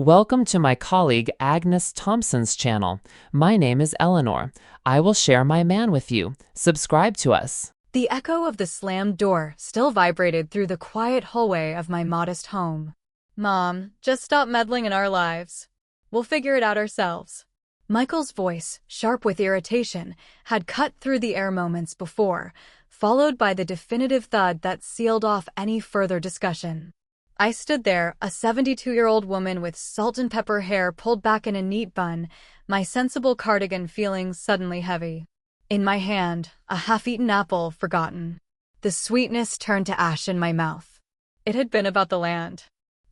Welcome to my colleague Agnes Thompson's channel. My name is Eleanor. I will share my man with you. Subscribe to us. The echo of the slammed door still vibrated through the quiet hallway of my modest home. Mom, just stop meddling in our lives. We'll figure it out ourselves. Michael's voice, sharp with irritation, had cut through the air moments before, followed by the definitive thud that sealed off any further discussion. I stood there, a 72-year-old woman with salt and pepper hair pulled back in a neat bun, my sensible cardigan feeling suddenly heavy. In my hand, a half-eaten apple forgotten. The sweetness turned to ash in my mouth. It had been about the land.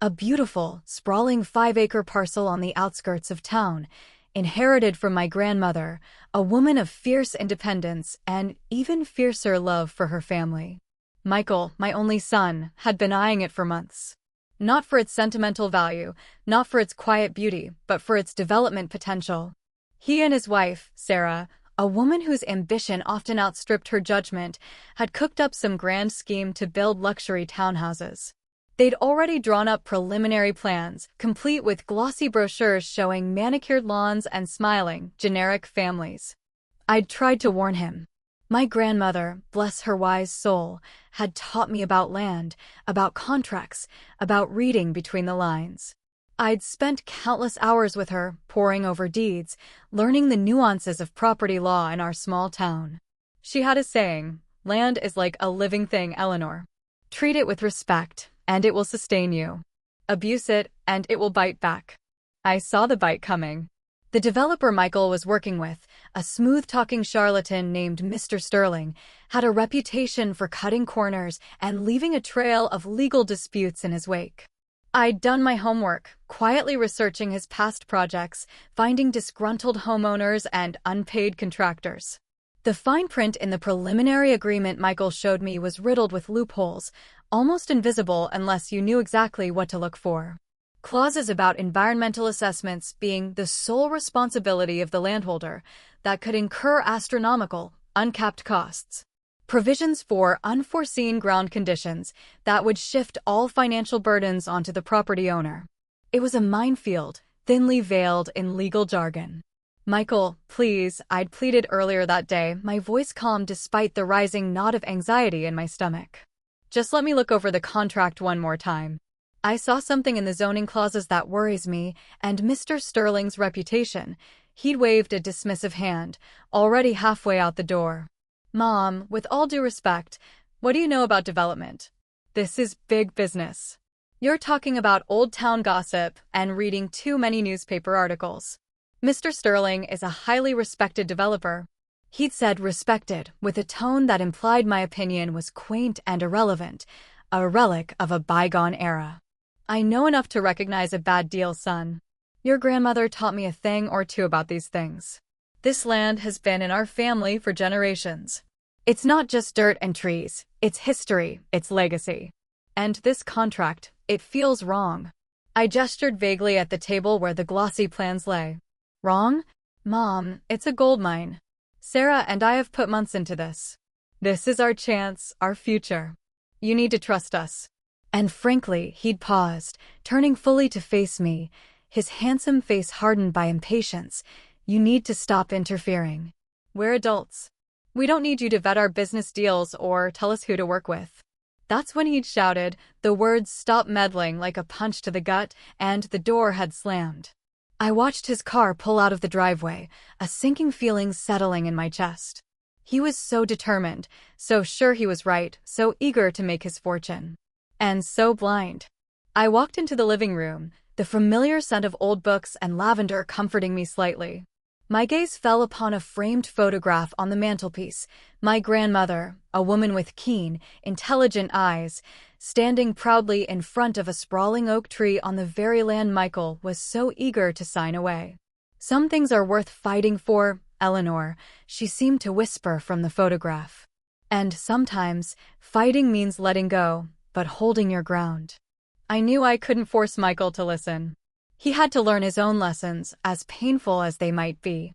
A beautiful, sprawling 5-acre parcel on the outskirts of town, inherited from my grandmother, a woman of fierce independence and even fiercer love for her family. Michael, my only son, had been eyeing it for months. Not for its sentimental value, not for its quiet beauty, but for its development potential. He and his wife, Sarah, a woman whose ambition often outstripped her judgment, had cooked up some grand scheme to build luxury townhouses. They'd already drawn up preliminary plans, complete with glossy brochures showing manicured lawns and smiling, generic families. I'd tried to warn him. My grandmother, bless her wise soul, had taught me about land, about contracts, about reading between the lines. I'd spent countless hours with her, poring over deeds, learning the nuances of property law in our small town. She had a saying, "Land is like a living thing, Eleanor. Treat it with respect, and it will sustain you. Abuse it, and it will bite back." I saw the bite coming. The developer Michael was working with, a smooth-talking charlatan named Mr. Sterling, had a reputation for cutting corners and leaving a trail of legal disputes in his wake. I'd done my homework, quietly researching his past projects, finding disgruntled homeowners and unpaid contractors. The fine print in the preliminary agreement Michael showed me was riddled with loopholes, almost invisible unless you knew exactly what to look for. Clauses about environmental assessments being the sole responsibility of the landholder that could incur astronomical, uncapped costs. Provisions for unforeseen ground conditions that would shift all financial burdens onto the property owner. It was a minefield, thinly veiled in legal jargon. "Michael, please," I'd pleaded earlier that day, my voice calm despite the rising knot of anxiety in my stomach. "Just let me look over the contract one more time. I saw something in the zoning clauses that worries me, and Mr. Sterling's reputation." He'd waved a dismissive hand, already halfway out the door. "Mom, with all due respect, what do you know about development? This is big business. You're talking about old town gossip and reading too many newspaper articles. Mr. Sterling is a highly respected developer." He'd said respected, with a tone that implied my opinion was quaint and irrelevant, a relic of a bygone era. "I know enough to recognize a bad deal, son. Your grandmother taught me a thing or two about these things. This land has been in our family for generations. It's not just dirt and trees, it's history, it's legacy. And this contract, it feels wrong." I gestured vaguely at the table where the glossy plans lay. "Wrong? Mom, it's a gold mine. Sarah and I have put months into this. This is our chance, our future. You need to trust us." And frankly, he'd paused, turning fully to face me, his handsome face hardened by impatience. "You need to stop interfering. We're adults. We don't need you to vet our business deals or tell us who to work with." That's when he'd shouted, the words "stop meddling" like a punch to the gut, and the door had slammed. I watched his car pull out of the driveway, a sinking feeling settling in my chest. He was so determined, so sure he was right, so eager to make his fortune. And so blind. I walked into the living room, the familiar scent of old books and lavender comforting me slightly. My gaze fell upon a framed photograph on the mantelpiece, my grandmother, a woman with keen, intelligent eyes, standing proudly in front of a sprawling oak tree on the very land Michael was so eager to sign away. "Some things are worth fighting for, Eleanor," she seemed to whisper from the photograph. "And sometimes, fighting means letting go, but holding your ground." I knew I couldn't force Michael to listen. He had to learn his own lessons, as painful as they might be.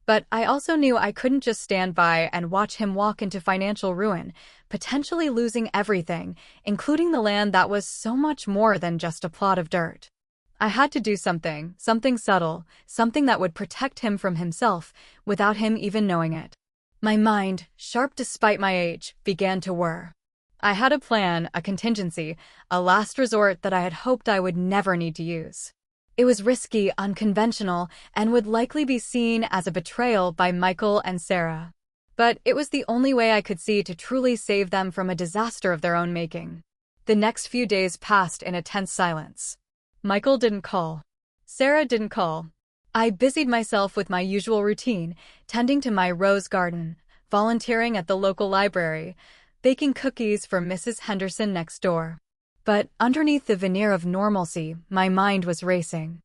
But I also knew I couldn't just stand by and watch him walk into financial ruin, potentially losing everything, including the land that was so much more than just a plot of dirt. I had to do something subtle, something that would protect him from himself, without him even knowing it. My mind, sharp despite my age, began to whir. I had a plan, a contingency, a last resort that I had hoped I would never need to use. It was risky, unconventional, and would likely be seen as a betrayal by Michael and Sarah. But it was the only way I could see to truly save them from a disaster of their own making. The next few days passed in a tense silence. Michael didn't call. Sarah didn't call. I busied myself with my usual routine, tending to my rose garden, volunteering at the local library, baking cookies for Mrs. Henderson next door. But underneath the veneer of normalcy, my mind was racing.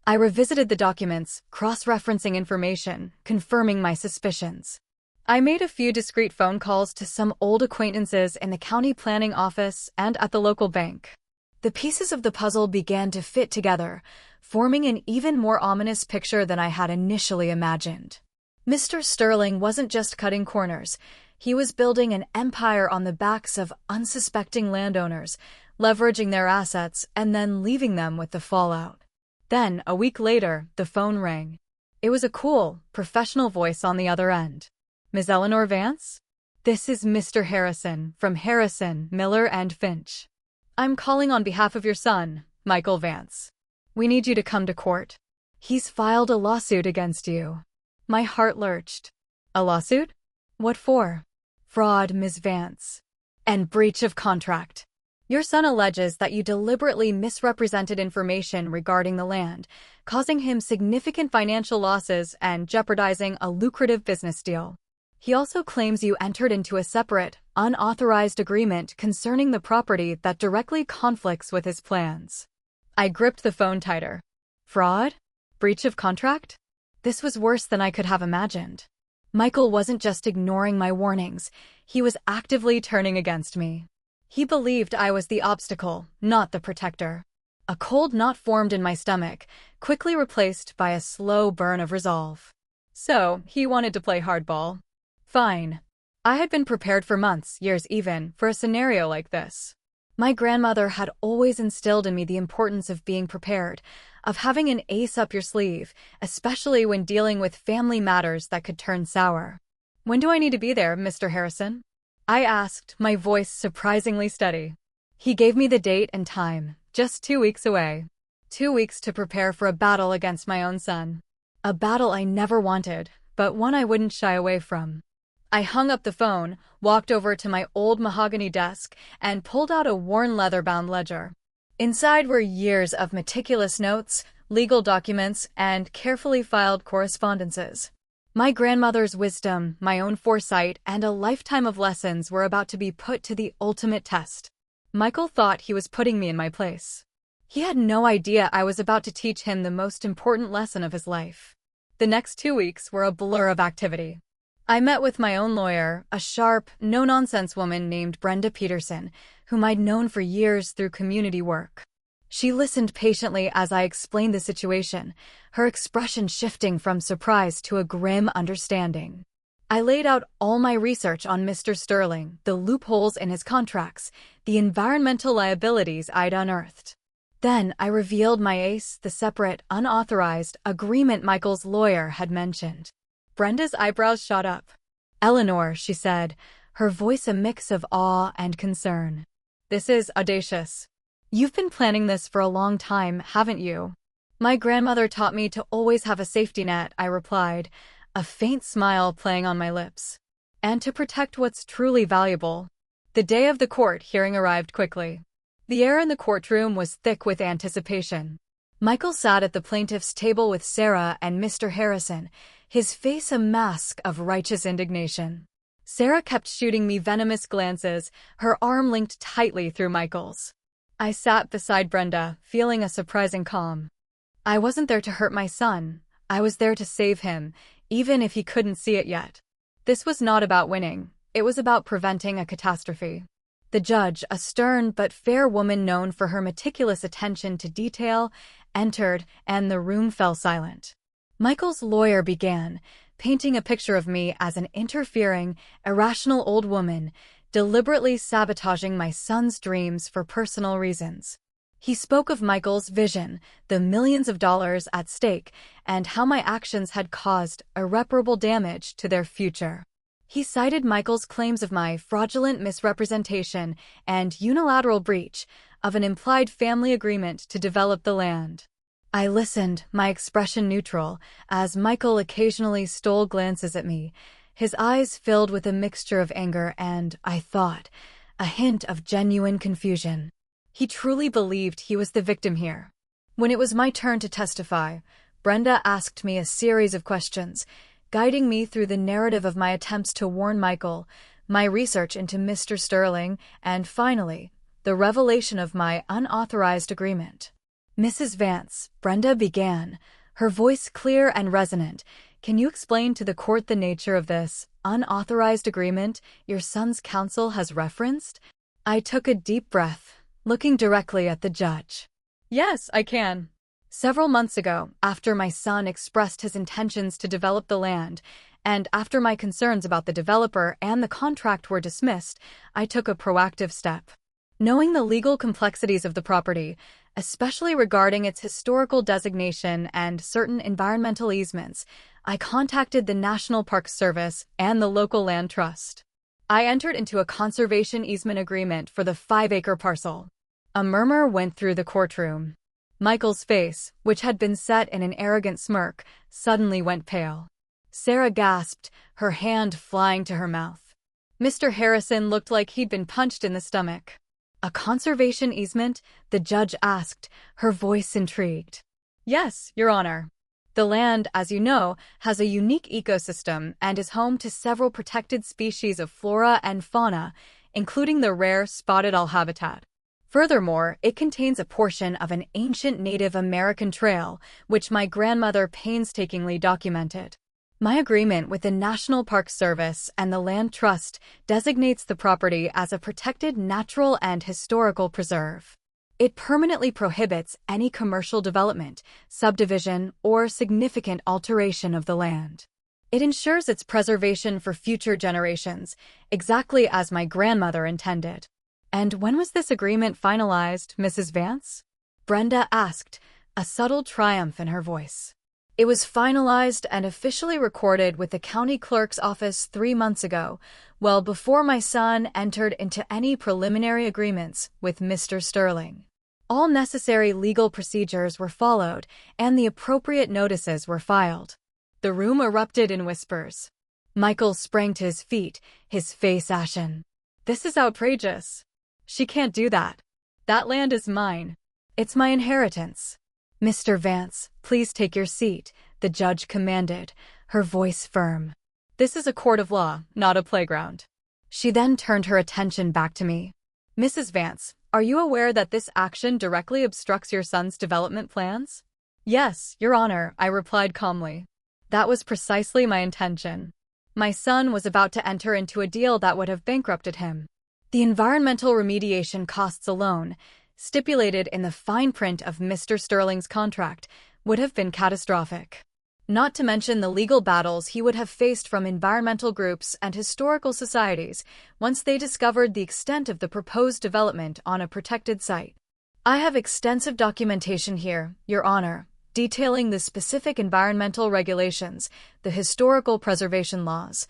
I revisited the documents, cross-referencing information, confirming my suspicions. I made a few discreet phone calls to some old acquaintances in the county planning office and at the local bank. The pieces of the puzzle began to fit together, forming an even more ominous picture than I had initially imagined. Mr. Sterling wasn't just cutting corners. He was building an empire on the backs of unsuspecting landowners, leveraging their assets and then leaving them with the fallout. Then, a week later, the phone rang. It was a cool, professional voice on the other end. Ms. Eleanor Vance? This is Mr. Harrison, from Harrison, Miller and Finch. I'm calling on behalf of your son, Michael Vance. We need you to come to court. He's filed a lawsuit against you. My heart lurched. A lawsuit? What for? Fraud, Ms. Vance. And breach of contract. Your son alleges that you deliberately misrepresented information regarding the land, causing him significant financial losses and jeopardizing a lucrative business deal. He also claims you entered into a separate, unauthorized agreement concerning the property that directly conflicts with his plans. I gripped the phone tighter. Fraud? Breach of contract? This was worse than I could have imagined. Michael wasn't just ignoring my warnings, he was actively turning against me. He believed I was the obstacle, not the protector. A cold knot formed in my stomach, quickly replaced by a slow burn of resolve. So, he wanted to play hardball. Fine. I had been prepared for months, years even, for a scenario like this. My grandmother had always instilled in me the importance of being prepared, of having an ace up your sleeve, especially when dealing with family matters that could turn sour. When do I need to be there, Mr. Harrison? I asked, my voice surprisingly steady. He gave me the date and time, just 2 weeks away. 2 weeks to prepare for a battle against my own son. A battle I never wanted, but one I wouldn't shy away from. I hung up the phone, walked over to my old mahogany desk, and pulled out a worn leather-bound ledger. Inside were years of meticulous notes, legal documents, and carefully filed correspondences. My grandmother's wisdom, my own foresight, and a lifetime of lessons were about to be put to the ultimate test. Michael thought he was putting me in my place. He had no idea I was about to teach him the most important lesson of his life. The next 2 weeks were a blur of activity. I met with my own lawyer, a sharp, no-nonsense woman named Brenda Peterson, whom I'd known for years through community work. She listened patiently as I explained the situation, her expression shifting from surprise to a grim understanding. I laid out all my research on Mr. Sterling, the loopholes in his contracts, the environmental liabilities I'd unearthed. Then I revealed my ace, the separate, unauthorized agreement Michael's lawyer had mentioned. Brenda's eyebrows shot up. Eleanor, she said, her voice a mix of awe and concern. This is audacious. You've been planning this for a long time, haven't you? My grandmother taught me to always have a safety net, I replied, a faint smile playing on my lips. And to protect what's truly valuable. The day of the court hearing arrived quickly. The air in the courtroom was thick with anticipation. Michael sat at the plaintiff's table with Sarah and Mr. Harrison, his face a mask of righteous indignation. Sarah kept shooting me venomous glances, her arm linked tightly through Michael's. I sat beside Brenda, feeling a surprising calm. I wasn't there to hurt my son. I was there to save him, even if he couldn't see it yet. This was not about winning. It was about preventing a catastrophe. The judge, a stern but fair woman known for her meticulous attention to detail, entered, and the room fell silent. Michael's lawyer began, painting a picture of me as an interfering, irrational old woman, deliberately sabotaging my son's dreams for personal reasons. He spoke of Michael's vision, the millions of dollars at stake, and how my actions had caused irreparable damage to their future. He cited Michael's claims of my fraudulent misrepresentation and unilateral breach of an implied family agreement to develop the land. I listened, my expression neutral, as Michael occasionally stole glances at me, his eyes filled with a mixture of anger and, I thought, a hint of genuine confusion. He truly believed he was the victim here. When it was my turn to testify, Brenda asked me a series of questions, guiding me through the narrative of my attempts to warn Michael, my research into Mr. Sterling, and finally, the revelation of my unauthorized agreement. Mrs. Vance, Brenda began, her voice clear and resonant. Can you explain to the court the nature of this unauthorized agreement your son's counsel has referenced? I took a deep breath, looking directly at the judge. Yes, I can. Several months ago, after my son expressed his intentions to develop the land, and after my concerns about the developer and the contract were dismissed, I took a proactive step. Knowing the legal complexities of the property, especially regarding its historical designation and certain environmental easements, I contacted the National Park Service and the local land trust. I entered into a conservation easement agreement for the 5-acre parcel. A murmur went through the courtroom. Michael's face, which had been set in an arrogant smirk, suddenly went pale. Sarah gasped, her hand flying to her mouth. Mr. Harrison looked like he'd been punched in the stomach. A conservation easement? The judge asked, her voice intrigued. Yes, Your Honor. The land, as you know, has a unique ecosystem and is home to several protected species of flora and fauna, including the rare spotted owl habitat. Furthermore, it contains a portion of an ancient Native American trail, which my grandmother painstakingly documented. My agreement with the National Park Service and the Land Trust designates the property as a protected natural and historical preserve. It permanently prohibits any commercial development, subdivision, or significant alteration of the land. It ensures its preservation for future generations, exactly as my grandmother intended. And when was this agreement finalized, Mrs. Vance? Brenda asked, a subtle triumph in her voice. It was finalized and officially recorded with the county clerk's office 3 months ago, well before my son entered into any preliminary agreements with Mr. Sterling. All necessary legal procedures were followed, and the appropriate notices were filed. The room erupted in whispers. Michael sprang to his feet, his face ashen. This is outrageous. She can't do that. That land is mine. It's my inheritance. Mr. Vance, please take your seat, the judge commanded, her voice firm. This is a court of law, not a playground. She then turned her attention back to me. Mrs. Vance, are you aware that this action directly obstructs your son's development plans? Yes, Your Honor, I replied calmly. That was precisely my intention. My son was about to enter into a deal that would have bankrupted him. The environmental remediation costs alone, stipulated in the fine print of Mr. Sterling's contract, would have been catastrophic. Not to mention the legal battles he would have faced from environmental groups and historical societies once they discovered the extent of the proposed development on a protected site. I have extensive documentation here, Your Honor, detailing the specific environmental regulations, the historical preservation laws,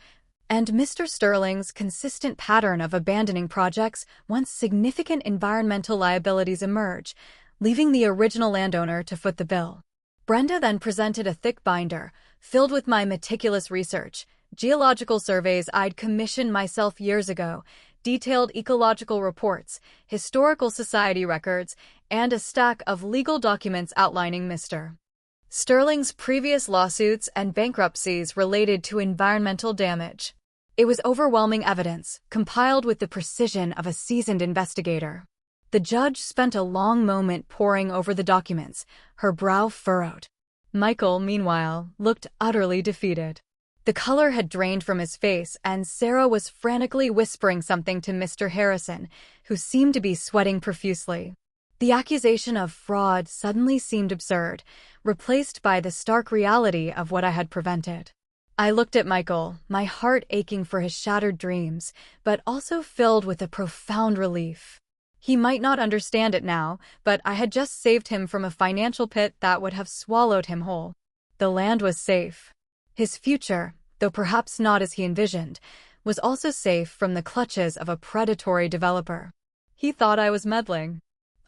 and Mr. Sterling's consistent pattern of abandoning projects once significant environmental liabilities emerge, leaving the original landowner to foot the bill. Brenda then presented a thick binder, filled with my meticulous research, geological surveys I'd commissioned myself years ago, detailed ecological reports, historical society records, and a stack of legal documents outlining Mr. Sterling's previous lawsuits and bankruptcies related to environmental damage. It was overwhelming evidence, compiled with the precision of a seasoned investigator. The judge spent a long moment poring over the documents, her brow furrowed. Michael, meanwhile, looked utterly defeated. The color had drained from his face, and Sarah was frantically whispering something to Mr. Harrison, who seemed to be sweating profusely. The accusation of fraud suddenly seemed absurd, replaced by the stark reality of what I had prevented. I looked at Michael, my heart aching for his shattered dreams, but also filled with a profound relief. He might not understand it now, but I had just saved him from a financial pit that would have swallowed him whole. The land was safe. His future, though perhaps not as he envisioned, was also safe from the clutches of a predatory developer. He thought I was meddling.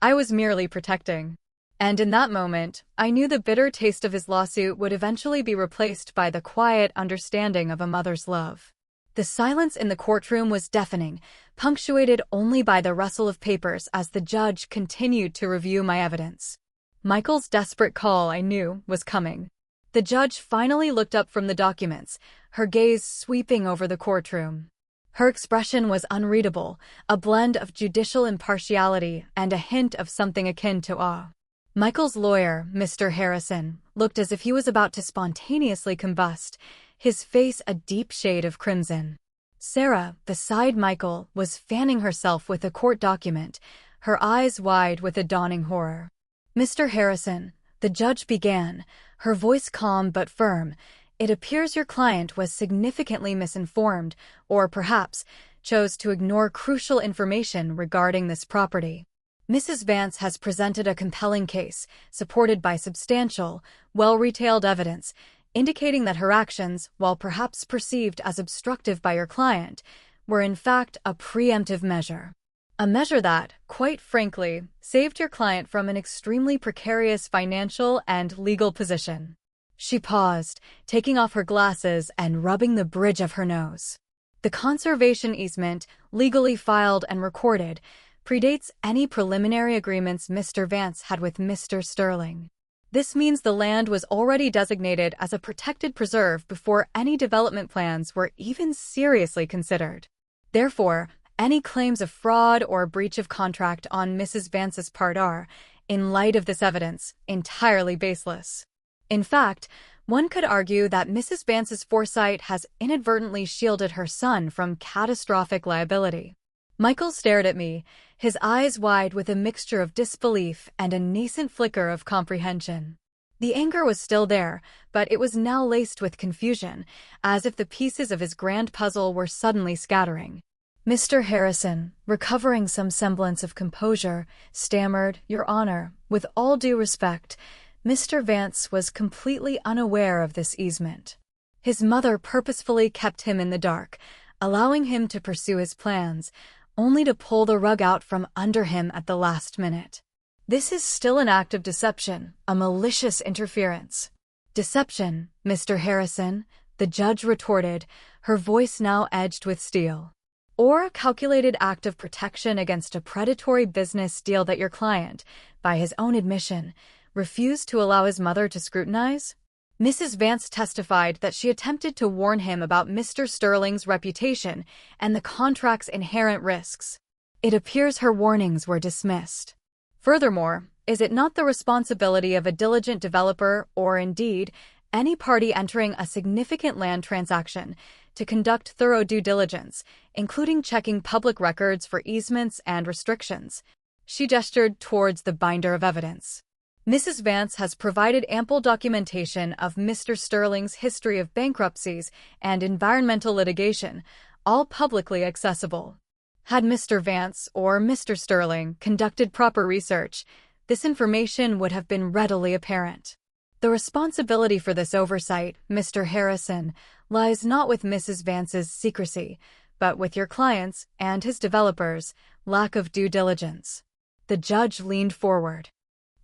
I was merely protecting. And in that moment, I knew the bitter taste of his lawsuit would eventually be replaced by the quiet understanding of a mother's love. The silence in the courtroom was deafening, punctuated only by the rustle of papers as the judge continued to review my evidence. Michael's desperate call, I knew, was coming. The judge finally looked up from the documents, her gaze sweeping over the courtroom. Her expression was unreadable, a blend of judicial impartiality and a hint of something akin to awe. Michael's lawyer, Mr. Harrison, looked as if he was about to spontaneously combust, his face a deep shade of crimson. Sarah, beside Michael, was fanning herself with a court document, her eyes wide with a dawning horror. "Mr. Harrison," the judge began, her voice calm but firm, "it appears your client was significantly misinformed, or perhaps chose to ignore crucial information regarding this property. Mrs. Vance has presented a compelling case, supported by substantial, well-retailed evidence, indicating that her actions, while perhaps perceived as obstructive by your client, were in fact a preemptive measure. A measure that, quite frankly, saved your client from an extremely precarious financial and legal position." She paused, taking off her glasses and rubbing the bridge of her nose. "The conservation easement, legally filed and recorded, predates any preliminary agreements Mr. Vance had with Mr. Sterling. This means the land was already designated as a protected preserve before any development plans were even seriously considered. Therefore, any claims of fraud or breach of contract on Mrs. Vance's part are, in light of this evidence, entirely baseless. In fact, one could argue that Mrs. Vance's foresight has inadvertently shielded her son from catastrophic liability." Michael stared at me, his eyes wide with a mixture of disbelief and a nascent flicker of comprehension. The anger was still there, but it was now laced with confusion, as if the pieces of his grand puzzle were suddenly scattering. Mr. Harrison, recovering some semblance of composure, stammered, "Your Honor, with all due respect, Mr. Vance was completely unaware of this easement. His mother purposefully kept him in the dark, allowing him to pursue his plans, only to pull the rug out from under him at the last minute. This is still an act of deception, a malicious interference." "Deception, Mr. Harrison," the judge retorted, her voice now edged with steel. "Or a calculated act of protection against a predatory business deal that your client, by his own admission, refused to allow his mother to scrutinize?" Mrs. Vance testified that she attempted to warn him about Mr. Sterling's reputation and the contract's inherent risks. It appears her warnings were dismissed. Furthermore, is it not the responsibility of a diligent developer, or indeed, any party entering a significant land transaction, to conduct thorough due diligence, including checking public records for easements and restrictions? She gestured towards the binder of evidence. "Mrs. Vance has provided ample documentation of Mr. Sterling's history of bankruptcies and environmental litigation, all publicly accessible. Had Mr. Vance or Mr. Sterling conducted proper research, this information would have been readily apparent. The responsibility for this oversight, Mr. Harrison, lies not with Mrs. Vance's secrecy, but with your client's and his developer's lack of due diligence." The judge leaned forward.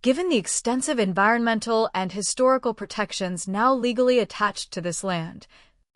"Given the extensive environmental and historical protections now legally attached to this land,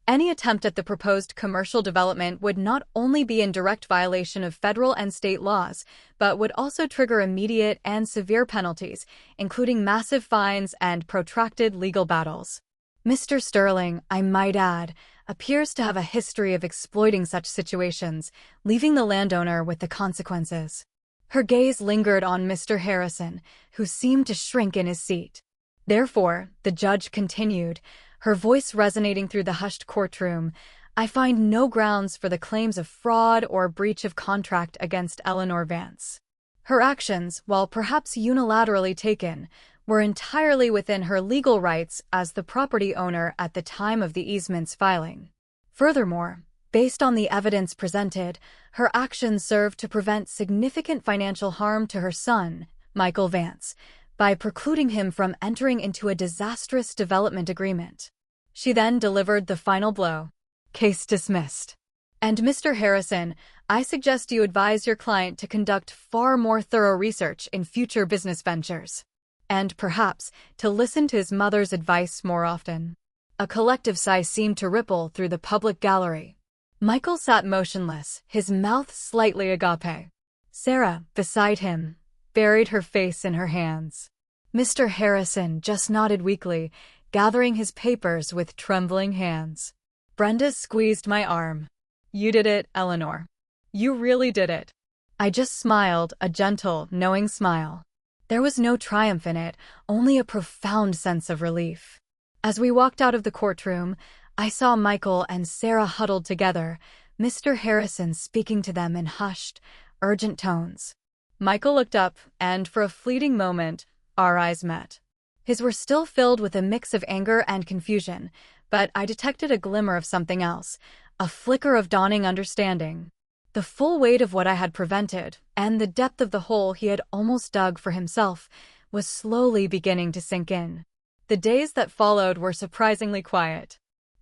any attempt at the proposed commercial development would not only be in direct violation of federal and state laws, but would also trigger immediate and severe penalties, including massive fines and protracted legal battles. Mr. Sterling, I might add, appears to have a history of exploiting such situations, leaving the landowner with the consequences." Her gaze lingered on Mr. Harrison, who seemed to shrink in his seat. "Therefore," the judge continued, her voice resonating through the hushed courtroom, "I find no grounds for the claims of fraud or breach of contract against Eleanor Vance. Her actions, while perhaps unilaterally taken, were entirely within her legal rights as the property owner at the time of the easement's filing. Furthermore, Based on the evidence presented, her actions served to prevent significant financial harm to her son, Michael Vance, by precluding him from entering into a disastrous development agreement. She then delivered the final blow. Case dismissed. And Mr. Harrison, I suggest you advise your client to conduct far more thorough research in future business ventures. And perhaps to listen to his mother's advice more often. A collective sigh seemed to ripple through the public gallery. Michael sat motionless, his mouth slightly agape. Sarah, beside him, buried her face in her hands. Mr. Harrison just nodded weakly, gathering his papers with trembling hands. Brenda squeezed my arm. You did it, Eleanor. You really did it. I just smiled, a gentle, knowing smile. There was no triumph in it, only a profound sense of relief. As we walked out of the courtroom, I saw Michael and Sarah huddled together, Mr. Harrison speaking to them in hushed, urgent tones. Michael looked up, and for a fleeting moment, our eyes met. His were still filled with a mix of anger and confusion, but I detected a glimmer of something else, a flicker of dawning understanding. The full weight of what I had prevented, and the depth of the hole he had almost dug for himself, was slowly beginning to sink in. The days that followed were surprisingly quiet.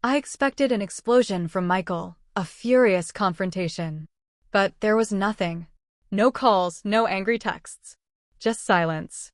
I expected an explosion from Michael, a furious confrontation. But there was nothing. No calls, no angry texts. Just silence.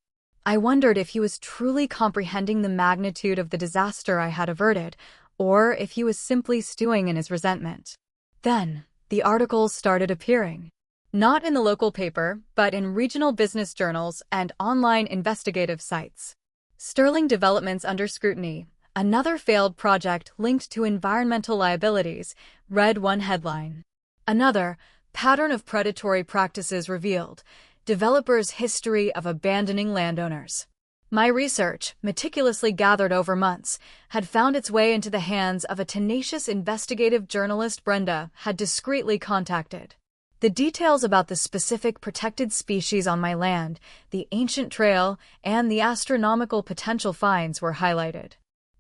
I wondered if he was truly comprehending the magnitude of the disaster I had averted, or if he was simply stewing in his resentment. Then, the articles started appearing. Not in the local paper, but in regional business journals and online investigative sites. Sterling developments under scrutiny. Another failed project linked to environmental liabilities, read one headline. Another, pattern of predatory practices revealed, developers' history of abandoning landowners. My research, meticulously gathered over months, had found its way into the hands of a tenacious investigative journalist Brenda had discreetly contacted. The details about the specific protected species on my land, the ancient trail, and the astronomical potential finds were highlighted.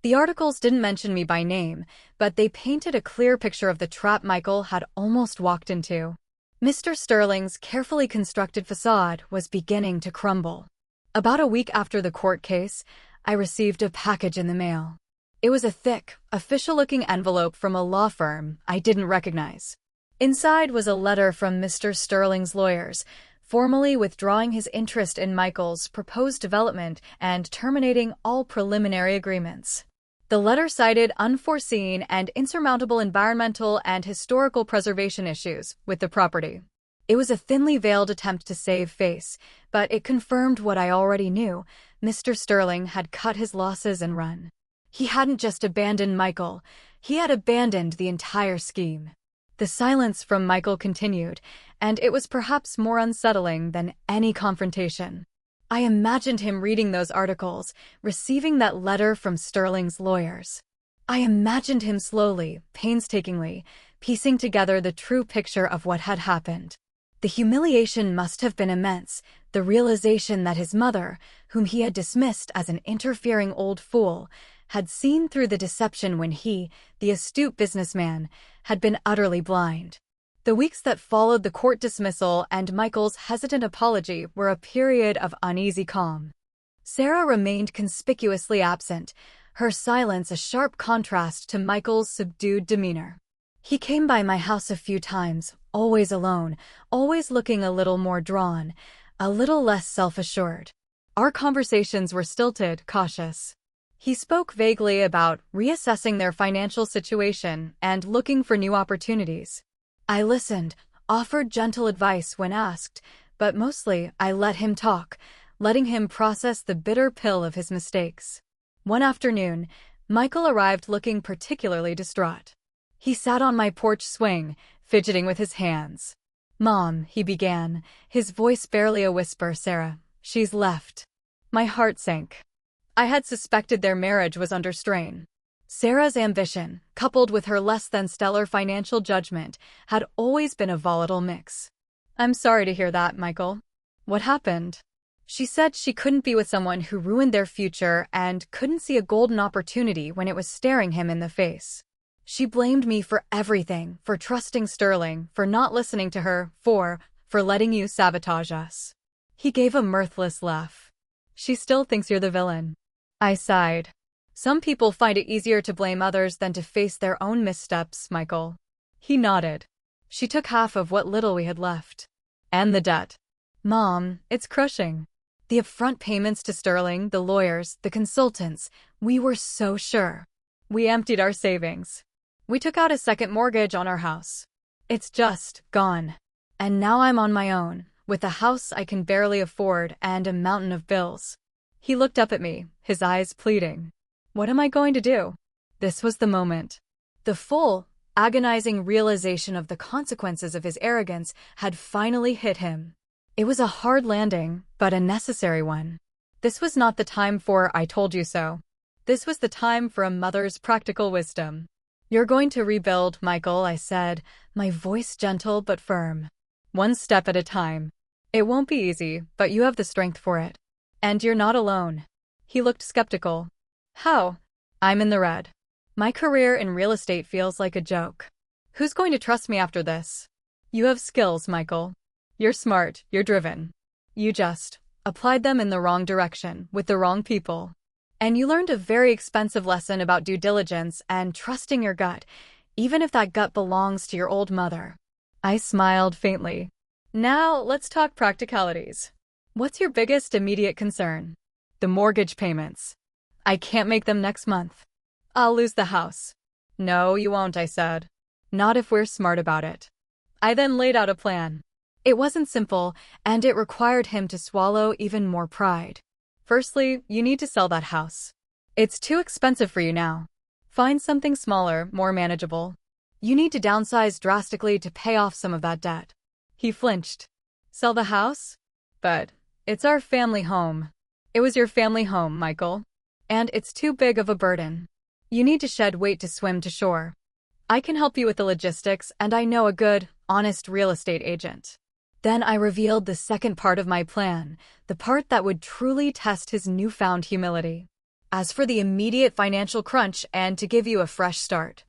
The articles didn't mention me by name, but they painted a clear picture of the trap Michael had almost walked into. Mr. Sterling's carefully constructed facade was beginning to crumble. About a week after the court case, I received a package in the mail. It was a thick, official-looking envelope from a law firm I didn't recognize. Inside was a letter from Mr. Sterling's lawyers, formally withdrawing his interest in Michael's proposed development and terminating all preliminary agreements. The letter cited unforeseen and insurmountable environmental and historical preservation issues with the property. It was a thinly veiled attempt to save face, but it confirmed what I already knew. Mr. Sterling had cut his losses and run. He hadn't just abandoned Michael, he had abandoned the entire scheme. The silence from Michael continued, and it was perhaps more unsettling than any confrontation. I imagined him reading those articles, receiving that letter from Sterling's lawyers. I imagined him slowly, painstakingly, piecing together the true picture of what had happened. The humiliation must have been immense, the realization that his mother, whom he had dismissed as an interfering old fool, had seen through the deception when he, the astute businessman, had been utterly blind. The weeks that followed the court dismissal and Michael's hesitant apology were a period of uneasy calm. Sarah remained conspicuously absent, her silence a sharp contrast to Michael's subdued demeanor. He came by my house a few times, always alone, always looking a little more drawn, a little less self-assured. Our conversations were stilted, cautious. He spoke vaguely about reassessing their financial situation and looking for new opportunities. I listened, offered gentle advice when asked, but mostly I let him talk, letting him process the bitter pill of his mistakes. One afternoon, Michael arrived looking particularly distraught. He sat on my porch swing, fidgeting with his hands. "Mom," he began, his voice barely a whisper, "Sarah, she's left." My heart sank. I had suspected their marriage was under strain. Sarah's ambition, coupled with her less-than-stellar financial judgment, had always been a volatile mix. "I'm sorry to hear that, Michael. What happened?" She said she couldn't be with someone who ruined their future and couldn't see a golden opportunity when it was staring him in the face. She blamed me for everything, for trusting Sterling, for not listening to her, for letting you sabotage us. He gave a mirthless laugh. She still thinks you're the villain. I sighed. Some people find it easier to blame others than to face their own missteps, Michael. He nodded. She took half of what little we had left. And the debt. Mom, it's crushing. The upfront payments to Sterling, the lawyers, the consultants, we were so sure. We emptied our savings. We took out a second mortgage on our house. It's just gone. And now I'm on my own, with a house I can barely afford and a mountain of bills. He looked up at me, his eyes pleading. What am I going to do? This was the moment. The full, agonizing realization of the consequences of his arrogance had finally hit him. It was a hard landing, but a necessary one. This was not the time for "I told you so." This was the time for a mother's practical wisdom. You're going to rebuild, Michael, I said, my voice gentle but firm. One step at a time. It won't be easy, but you have the strength for it. And you're not alone. He looked skeptical. How? I'm in the red. My career in real estate feels like a joke. Who's going to trust me after this? You have skills, Michael. You're smart, you're driven. You just applied them in the wrong direction, with the wrong people. And you learned a very expensive lesson about due diligence and trusting your gut, even if that gut belongs to your old mother. I smiled faintly. Now, let's talk practicalities. What's your biggest immediate concern? The mortgage payments. I can't make them next month. I'll lose the house. No, you won't, I said. Not if we're smart about it. I then laid out a plan. It wasn't simple, and it required him to swallow even more pride. Firstly, you need to sell that house. It's too expensive for you now. Find something smaller, more manageable. You need to downsize drastically to pay off some of that debt. He flinched. Sell the house? But it's our family home. It was your family home, Michael. And it's too big of a burden. You need to shed weight to swim to shore. I can help you with the logistics, and I know a good, honest real estate agent. Then I revealed the second part of my plan, the part that would truly test his newfound humility. As for the immediate financial crunch and to give you a fresh start,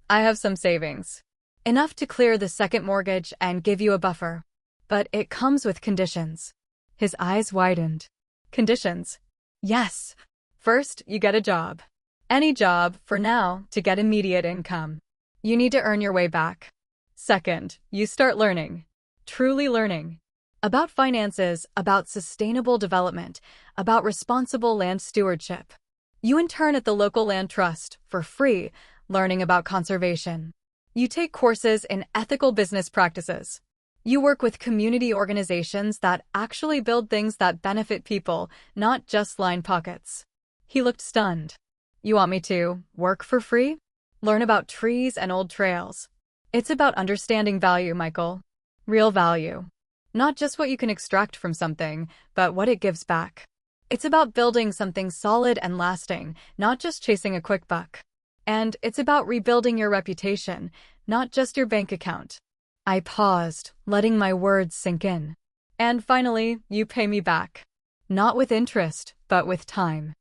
I have some savings. Enough to clear the second mortgage and give you a buffer. But it comes with conditions. His eyes widened. Conditions? Yes. First, you get a job. Any job, for now, to get immediate income. You need to earn your way back. Second, you start learning. Truly learning. About finances, about sustainable development, about responsible land stewardship. You intern at the local land trust, for free, learning about conservation. You take courses in ethical business practices. You work with community organizations that actually build things that benefit people, not just line pockets. He looked stunned. You want me to work for free? Learn about trees and old trails. It's about understanding value, Michael. Real value. Not just what you can extract from something, but what it gives back. It's about building something solid and lasting, not just chasing a quick buck. And it's about rebuilding your reputation, not just your bank account. I paused, letting my words sink in. And finally, you pay me back. Not with interest, but with time.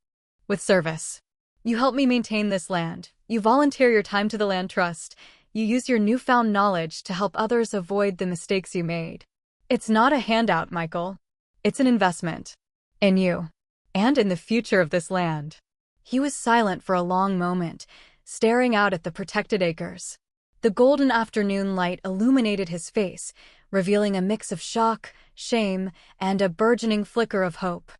With service. You help me maintain this land. You volunteer your time to the land trust. You use your newfound knowledge to help others avoid the mistakes you made. It's not a handout, Michael. It's an investment. In you. And in the future of this land. He was silent for a long moment, staring out at the protected acres. The golden afternoon light illuminated his face, revealing a mix of shock, shame, and a burgeoning flicker of hope.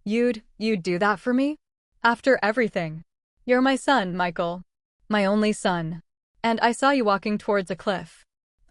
You'd do that for me? After everything. You're my son, Michael. My only son. And I saw you walking towards a cliff.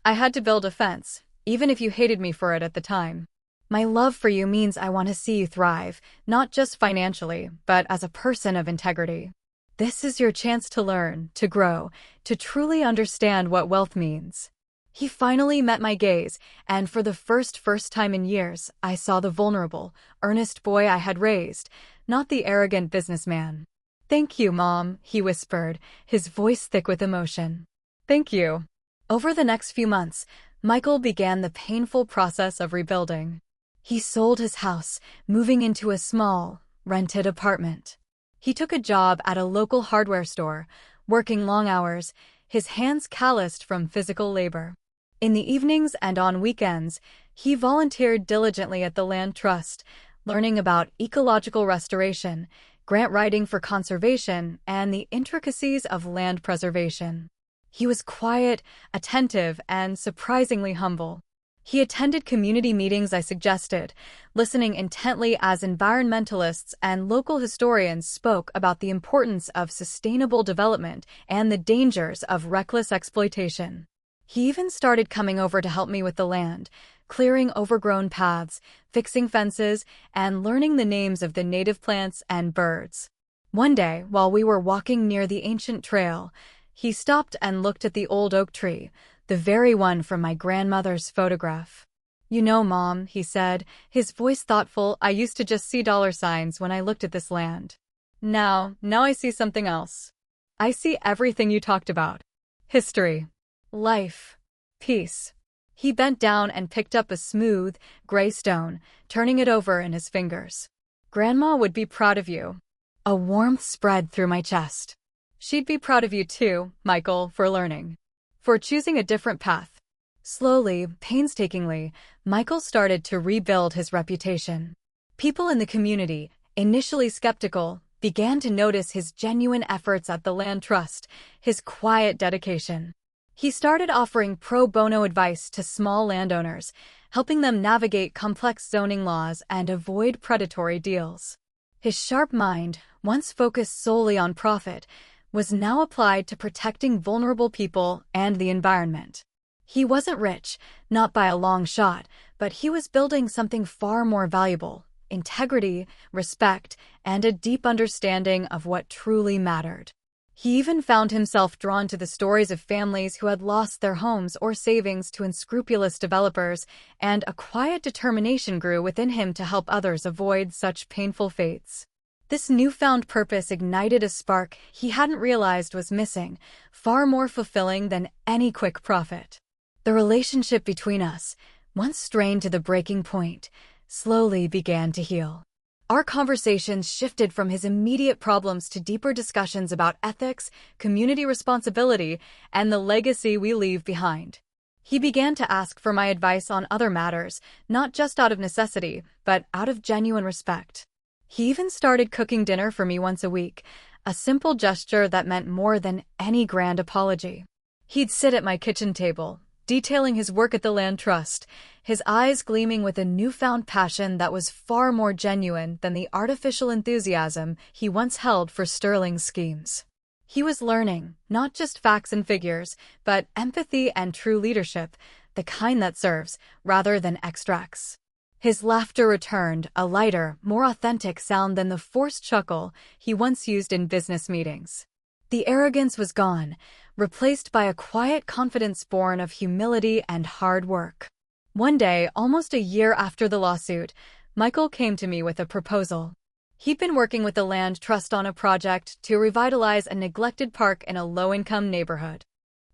I had to build a fence, even if you hated me for it at the time. My love for you means I want to see you thrive, not just financially, but as a person of integrity. This is your chance to learn, to grow, to truly understand what wealth means. He finally met my gaze, and for the first time in years, I saw the vulnerable, earnest boy I had raised, not the arrogant businessman. Thank you, Mom, he whispered, his voice thick with emotion. Thank you. Over the next few months, Michael began the painful process of rebuilding. He sold his house, moving into a small, rented apartment. He took a job at a local hardware store, working long hours, his hands calloused from physical labor. In the evenings and on weekends, he volunteered diligently at the land trust, learning about ecological restoration, grant writing for conservation, and the intricacies of land preservation. He was quiet, attentive, and surprisingly humble. He attended community meetings I suggested, listening intently as environmentalists and local historians spoke about the importance of sustainable development and the dangers of reckless exploitation. He even started coming over to help me with the land, clearing overgrown paths, fixing fences, and learning the names of the native plants and birds. One day, while we were walking near the ancient trail, he stopped and looked at the old oak tree, the very one from my grandmother's photograph. "You know, Mom," he said, his voice thoughtful, "I used to just see dollar signs when I looked at this land. Now I see something else. I see everything you talked about. History, life, peace." He bent down and picked up a smooth, gray stone, turning it over in his fingers. "Grandma would be proud of you." A warmth spread through my chest. "She'd be proud of you too, Michael, for learning. For choosing a different path." Slowly, painstakingly, Michael started to rebuild his reputation. People in the community, initially skeptical, began to notice his genuine efforts at the land trust, his quiet dedication. He started offering pro bono advice to small landowners, helping them navigate complex zoning laws and avoid predatory deals. His sharp mind, once focused solely on profit, was now applied to protecting vulnerable people and the environment. He wasn't rich, not by a long shot, but he was building something far more valuable: integrity, respect, and a deep understanding of what truly mattered. He even found himself drawn to the stories of families who had lost their homes or savings to unscrupulous developers, and a quiet determination grew within him to help others avoid such painful fates. This newfound purpose ignited a spark he hadn't realized was missing, far more fulfilling than any quick profit. The relationship between us, once strained to the breaking point, slowly began to heal. Our conversations shifted from his immediate problems to deeper discussions about ethics, community responsibility, and the legacy we leave behind. He began to ask for my advice on other matters, not just out of necessity, but out of genuine respect. He even started cooking dinner for me once a week, a simple gesture that meant more than any grand apology. He'd sit at my kitchen table, detailing his work at the land trust, his eyes gleaming with a newfound passion that was far more genuine than the artificial enthusiasm he once held for sterling schemes. He was learning, not just facts and figures, but empathy and true leadership, the kind that serves, rather than extracts. His laughter returned, a lighter, more authentic sound than the forced chuckle he once used in business meetings. The arrogance was gone, replaced by a quiet confidence born of humility and hard work. One day, almost a year after the lawsuit, Michael came to me with a proposal. He'd been working with the land trust on a project to revitalize a neglected park in a low-income neighborhood.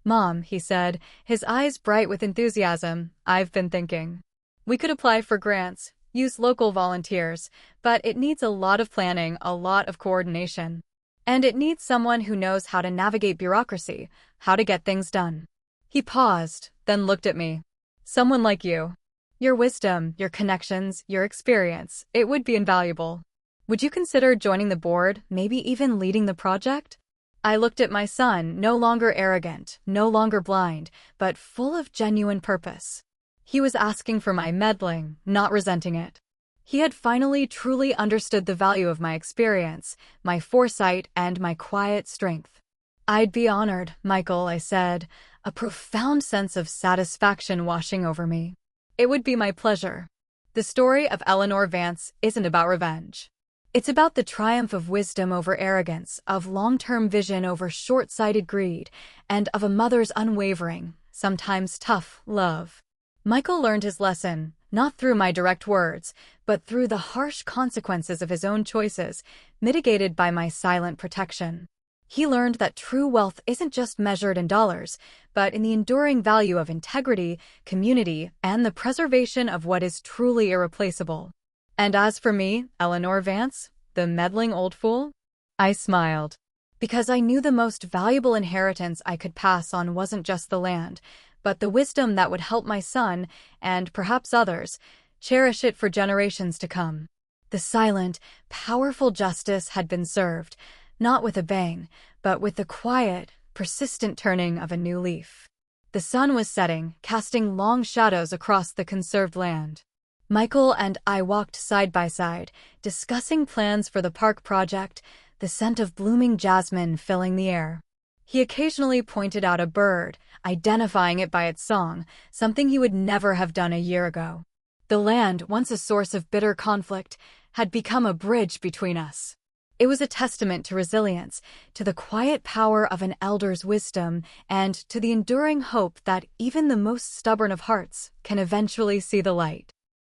"Mom," he said, his eyes bright with enthusiasm, "I've been thinking. We could apply for grants, use local volunteers, but it needs a lot of planning, a lot of coordination. And it needs someone who knows how to navigate bureaucracy, how to get things done." He paused, then looked at me. "Someone like you. Your wisdom, your connections, your experience, it would be invaluable. Would you consider joining the board, maybe even leading the project?" I looked at my son, no longer arrogant, no longer blind, but full of genuine purpose. He was asking for my meddling, not resenting it. He had finally truly understood the value of my experience, my foresight, and my quiet strength. "I'd be honored, Michael," I said, a profound sense of satisfaction washing over me. "It would be my pleasure." The story of Eleanor Vance isn't about revenge. It's about the triumph of wisdom over arrogance, of long-term vision over short-sighted greed, and of a mother's unwavering, sometimes tough, love. Michael learned his lesson, not through my direct words, but through the harsh consequences of his own choices, mitigated by my silent protection. He learned that true wealth isn't just measured in dollars, but in the enduring value of integrity, community, and the preservation of what is truly irreplaceable. And as for me, Eleanor Vance, the meddling old fool, I smiled. Because I knew the most valuable inheritance I could pass on wasn't just the land, but the wisdom that would help my son, and perhaps others, cherish it for generations to come. The silent, powerful justice had been served, not with a bang, but with the quiet, persistent turning of a new leaf. The sun was setting, casting long shadows across the conserved land. Michael and I walked side by side, discussing plans for the park project, the scent of blooming jasmine filling the air. He occasionally pointed out a bird, identifying it by its song, something he would never have done a year ago. The land, once a source of bitter conflict, had become a bridge between us. It was a testament to resilience, to the quiet power of an elder's wisdom, and to the enduring hope that even the most stubborn of hearts can eventually see the light.